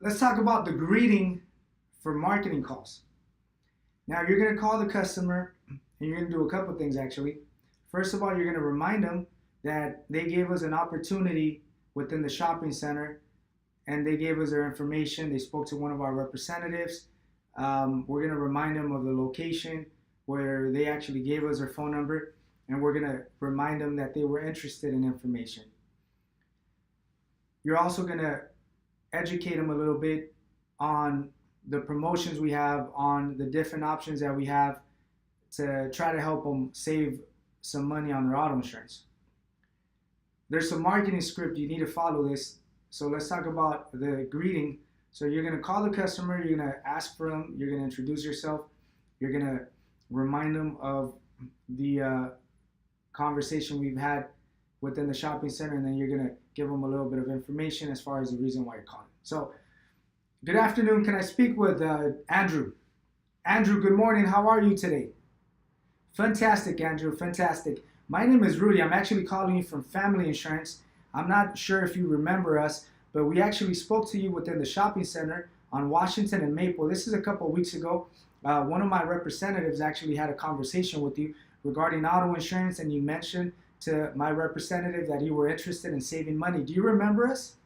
Let's talk about the greeting for marketing calls. Now, you're going to call the customer and you're going to do a couple things actually. First of all, you're going to remind them that they gave us an opportunity within the shopping center and they gave us their information. They spoke to one of our representatives. We're going to remind them of the location where they actually gave us their phone number, and we're going to remind them that they were interested in information. You're also going to educate them a little bit on the promotions we have, on the different options that we have to try to help them save some money on their auto insurance. There's some marketing script, you need to follow this. So let's talk about the greeting. So you're going to call the customer, you're going to ask for them, you're going to introduce yourself, you're going to remind them of the conversation we've had within the shopping center, and then you're going to give them a little bit of information as far as the reason why you're calling. So, good afternoon. Can I speak with Andrew? Andrew, good morning. How are you today? Fantastic, Andrew. Fantastic. My name is Rudy. I'm actually calling you from Family Insurance. I'm not sure if you remember us, but we actually spoke to you within the shopping center on Washington and Maple. This is a couple of weeks ago. One of my representatives actually had a conversation with you regarding auto insurance, and you mentioned to my representative that you were interested in saving money. Do you remember us?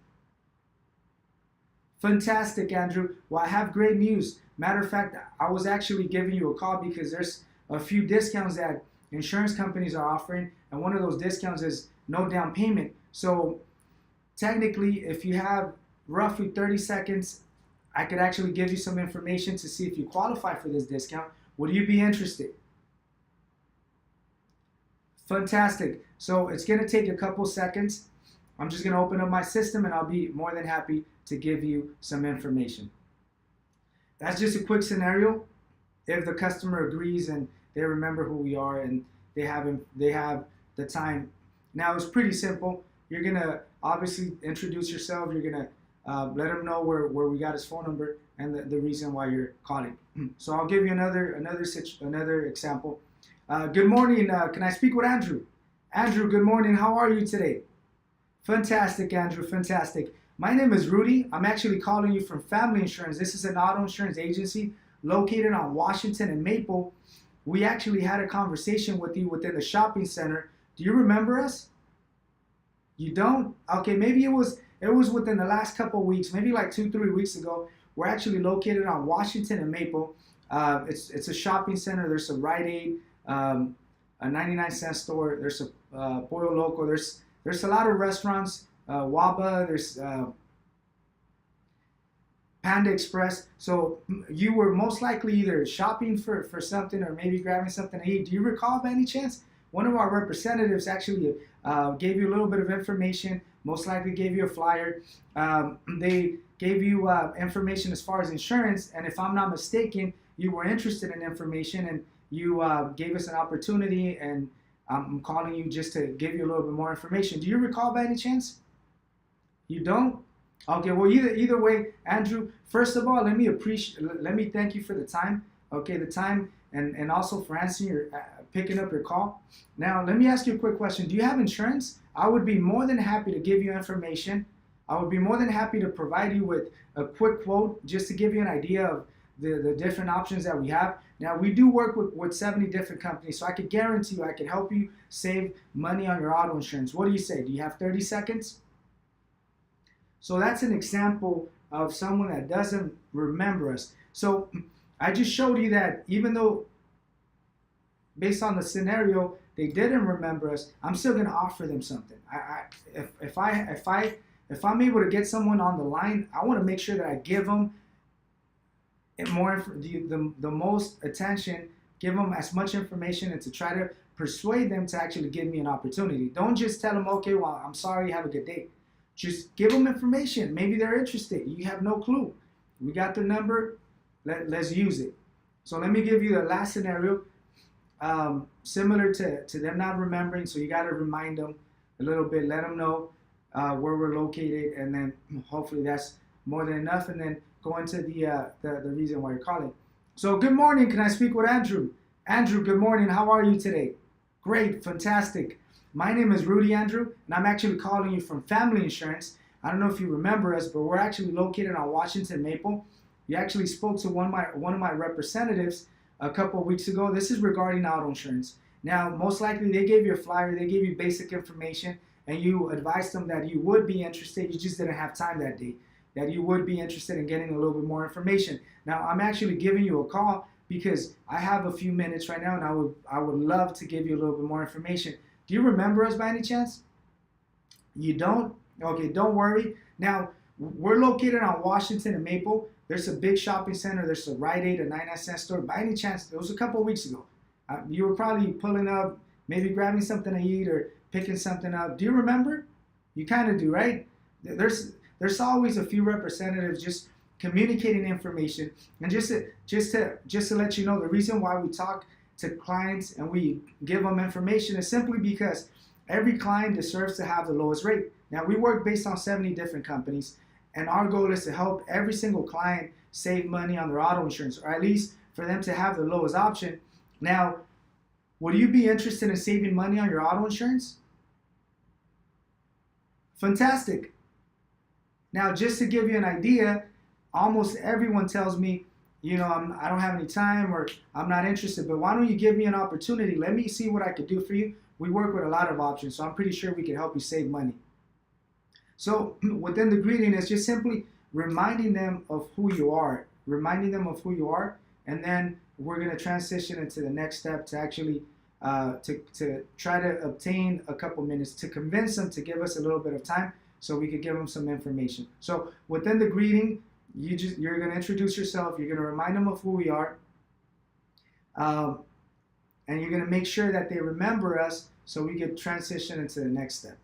Fantastic, Andrew. Well, I have great news. Matter of fact, I was actually giving you a call because there's a few discounts that insurance companies are offering, and one of those discounts is no down payment. So technically, if you have roughly 30 seconds, I could actually give you some information to see if you qualify for this discount. Would you be interested? Fantastic. So it's going to take a couple seconds. I'm just going to open up my system and I'll be more than happy to give you some information. That's just a quick scenario. If the customer agrees and they remember who we are and they have the time. Now it's pretty simple. You're going to obviously introduce yourself. You're going to let them know where we got his phone number and the reason why you're calling. So I'll give you another example. Good morning. Can I speak with Andrew? Andrew, good morning. How are you today? Fantastic, Andrew. Fantastic. My name is Rudy. I'm actually calling you from Family Insurance. This is an auto insurance agency located on Washington and Maple. We actually had a conversation with you within the shopping center. Do you remember us? You don't? Okay, maybe it was within the last couple of weeks, maybe like 2-3 weeks ago. We're actually located on Washington and Maple. It's a shopping center. There's a Rite Aid, a 99-cent store. There's a Pollo Loco. There's a lot of restaurants. Waba. There's Panda Express. So you were most likely either shopping for something or maybe grabbing something to eat. Do you recall by any chance? One of our representatives actually gave you a little bit of information, most likely gave you a flyer. They gave you information as far as insurance, and if I'm not mistaken, you were interested in information and you gave us an opportunity, and I'm calling you just to give you a little bit more information. Do you recall by any chance? You don't? Okay, well, either way, Andrew, first of all, let me thank you for the time. Okay, the time and also for answering your picking up your call. Now, let me ask you a quick question. Do you have insurance? I would be more than happy to give you information. I would be more than happy to provide you with a quick quote just to give you an idea of the different options that we have. Now, we do work with 70 different companies, so I could guarantee you I could help you save money on your auto insurance. What do you say? Do you have 30 seconds? So that's an example of someone that doesn't remember us. So I just showed you that even though based on the scenario they didn't remember us, I'm still going to offer them something. If I'm able to get someone on the line, I want to make sure that I give them the most attention, give them as much information, and to try to persuade them to actually give me an opportunity. Don't just tell them, okay, well, I'm sorry, have a good day. Just give them information. Maybe they're interested. You have no clue. We got the number. Let's use it. So let me give you the last scenario, similar to them not remembering. So you got to remind them a little bit. Let them know where we're located, and then hopefully that's more than enough. And then go into the reason why you're calling. So good morning. Can I speak with Andrew? Andrew, good morning. How are you today? Great. Fantastic. My name is Rudy, Andrew, and I'm actually calling you from Family Insurance. I don't know if you remember us, but we're actually located on Washington Maple. You actually spoke to one of my representatives a couple of weeks ago. This is regarding auto insurance. Now, most likely they gave you a flyer, they gave you basic information, and you advised them that you would be interested. You just didn't have time that day. That you would be interested in getting a little bit more information. Now, I'm actually giving you a call because I have a few minutes right now, and I would love to give you a little bit more information. Do you remember us by any chance? You don't? Okay, don't worry. Now, we're located on Washington and Maple. There's a big shopping center. There's a Rite Aid, a 99-cent store. By any chance, it was a couple of weeks ago. You were probably pulling up, maybe grabbing something to eat or picking something up. Do you remember? You kind of do, right? There's always a few representatives just communicating information, and just to let you know, the reason why we talk to clients and we give them information is simply because every client deserves to have the lowest rate. Now, we work based on 70 different companies, and our goal is to help every single client save money on their auto insurance, or at least for them to have the lowest option. Now, would you be interested in saving money on your auto insurance? Fantastic. Now, just to give you an idea, almost everyone tells me, I don't have any time, or I'm not interested, but why don't you give me an opportunity? Let me see what I could do for you. We work with a lot of options, so I'm pretty sure we can help you save money. So within the greeting is just simply reminding them of who you are, and then we're going to transition into the next step to actually to try to obtain a couple minutes to convince them to give us a little bit of time so we could give them some information. So within the greeting, you're going to introduce yourself, you're going to remind them of who we are, and you're going to make sure that they remember us so we can transition into the next step.